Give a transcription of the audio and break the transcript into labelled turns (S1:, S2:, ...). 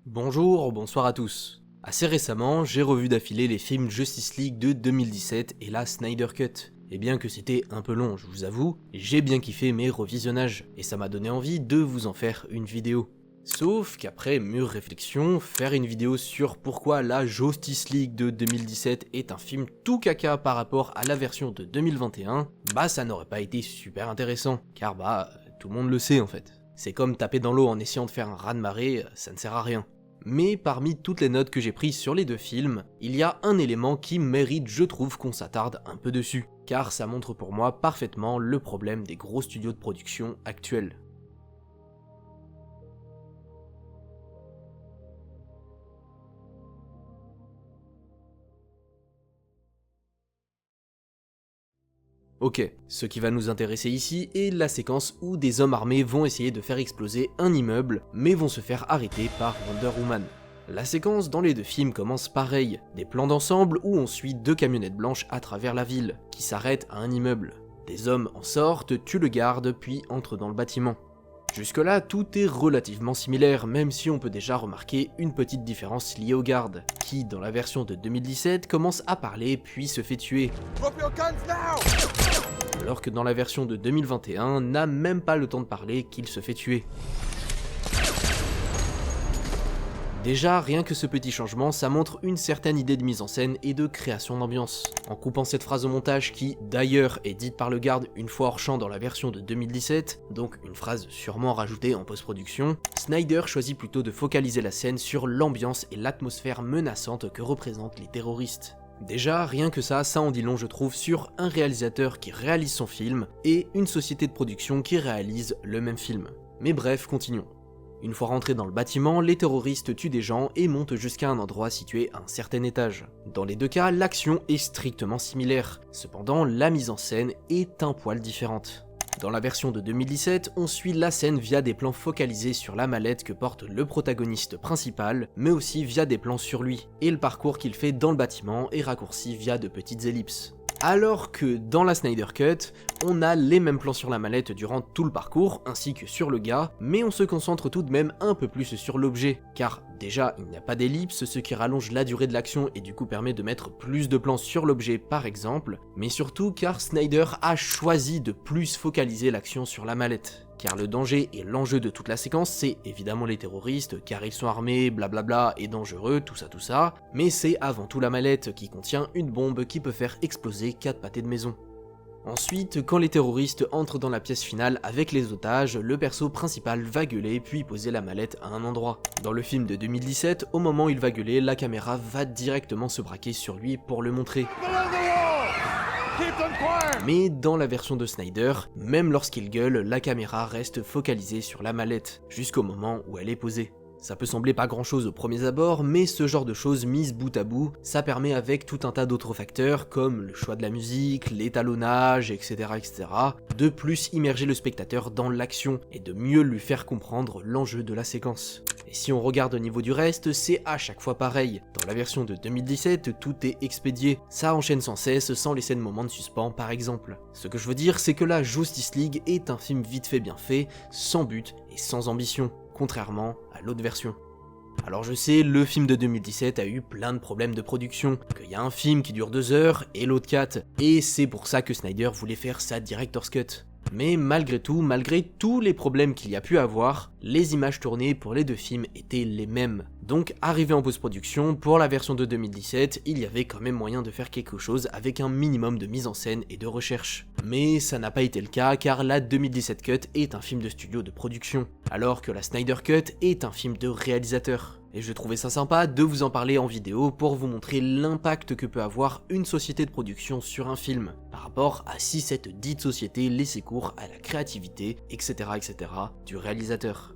S1: Bonjour, bonsoir à tous. Assez récemment, j'ai revu d'affilée les films Justice League de 2017 et la Snyder Cut. Et bien que c'était un peu long, je vous avoue, j'ai bien kiffé mes revisionnages, et ça m'a donné envie de vous en faire une vidéo. Sauf qu'après mûre réflexion, faire une vidéo sur pourquoi la Justice League de 2017 est un film tout caca par rapport à la version de 2021, ça n'aurait pas été super intéressant, car tout le monde le sait en fait. C'est comme taper dans l'eau en essayant de faire un raz-de-marée, ça ne sert à rien. Mais parmi toutes les notes que j'ai prises sur les deux films, il y a un élément qui mérite, je trouve, qu'on s'attarde un peu dessus, car ça montre pour moi parfaitement le problème des gros studios de production actuels. Ok, ce qui va nous intéresser ici est la séquence où des hommes armés vont essayer de faire exploser un immeuble, mais vont se faire arrêter par Wonder Woman. La séquence dans les deux films commence pareil, des plans d'ensemble où on suit deux camionnettes blanches à travers la ville, qui s'arrêtent à un immeuble. Des hommes en sortent, tuent le garde, puis entrent dans le bâtiment. Jusque-là, tout est relativement similaire, même si on peut déjà remarquer une petite différence liée au garde, qui, dans la version de 2017, commence à parler puis se fait tuer. Alors que dans la version de 2021, n'a même pas le temps de parler qu'il se fait tuer. Déjà, rien que ce petit changement, ça montre une certaine idée de mise en scène et de création d'ambiance. En coupant cette phrase au montage qui, d'ailleurs, est dite par le garde une fois hors champ dans la version de 2017, donc une phrase sûrement rajoutée en post-production, Snyder choisit plutôt de focaliser la scène sur l'ambiance et l'atmosphère menaçante que représentent les terroristes. Déjà, rien que ça en dit long je trouve sur un réalisateur qui réalise son film et une société de production qui réalise le même film. Mais bref, continuons. Une fois rentrés dans le bâtiment, les terroristes tuent des gens et montent jusqu'à un endroit situé à un certain étage. Dans les deux cas, l'action est strictement similaire, cependant la mise en scène est un poil différente. Dans la version de 2017, on suit la scène via des plans focalisés sur la mallette que porte le protagoniste principal, mais aussi via des plans sur lui, et le parcours qu'il fait dans le bâtiment est raccourci via de petites ellipses. Alors que dans la Snyder Cut, on a les mêmes plans sur la mallette durant tout le parcours, ainsi que sur le gars, mais on se concentre tout de même un peu plus sur l'objet, car déjà il n'y a pas d'ellipse, ce qui rallonge la durée de l'action et du coup permet de mettre plus de plans sur l'objet par exemple, mais surtout car Snyder a choisi de plus focaliser l'action sur la mallette. Car le danger et l'enjeu de toute la séquence, c'est évidemment les terroristes, car ils sont armés, blablabla, et dangereux, tout ça, mais c'est avant tout la mallette qui contient une bombe qui peut faire exploser 4 pâtés de maison. Ensuite, quand les terroristes entrent dans la pièce finale avec les otages, le perso principal va gueuler puis poser la mallette à un endroit. Dans le film de 2017, au moment où il va gueuler, la caméra va directement se braquer sur lui pour le montrer. Mais dans la version de Snyder, même lorsqu'il gueule, la caméra reste focalisée sur la mallette, jusqu'au moment où elle est posée. Ça peut sembler pas grand chose au premier abord, mais ce genre de choses mises bout à bout, ça permet avec tout un tas d'autres facteurs, comme le choix de la musique, l'étalonnage, etc., de plus immerger le spectateur dans l'action, et de mieux lui faire comprendre l'enjeu de la séquence. Et si on regarde au niveau du reste, c'est à chaque fois pareil. Dans la version de 2017, tout est expédié, ça enchaîne sans cesse, sans laisser de moment de suspens par exemple. Ce que je veux dire, c'est que la Justice League est un film vite fait bien fait, sans but et sans ambition, contrairement à l'autre version. Alors je sais, le film de 2017 a eu plein de problèmes de production, qu'il y a un film qui dure 2 heures et l'autre 4, et c'est pour ça que Snyder voulait faire sa Director's Cut. Mais malgré tout, malgré tous les problèmes qu'il y a pu avoir, les images tournées pour les deux films étaient les mêmes. Donc arrivé en post-production, pour la version de 2017, il y avait quand même moyen de faire quelque chose avec un minimum de mise en scène et de recherche. Mais ça n'a pas été le cas car la 2017 Cut est un film de studio de production, alors que la Snyder Cut est un film de réalisateur. Et je trouvais ça sympa de vous en parler en vidéo pour vous montrer l'impact que peut avoir une société de production sur un film, par rapport à si cette dite société laissait cours à la créativité, etc. du réalisateur.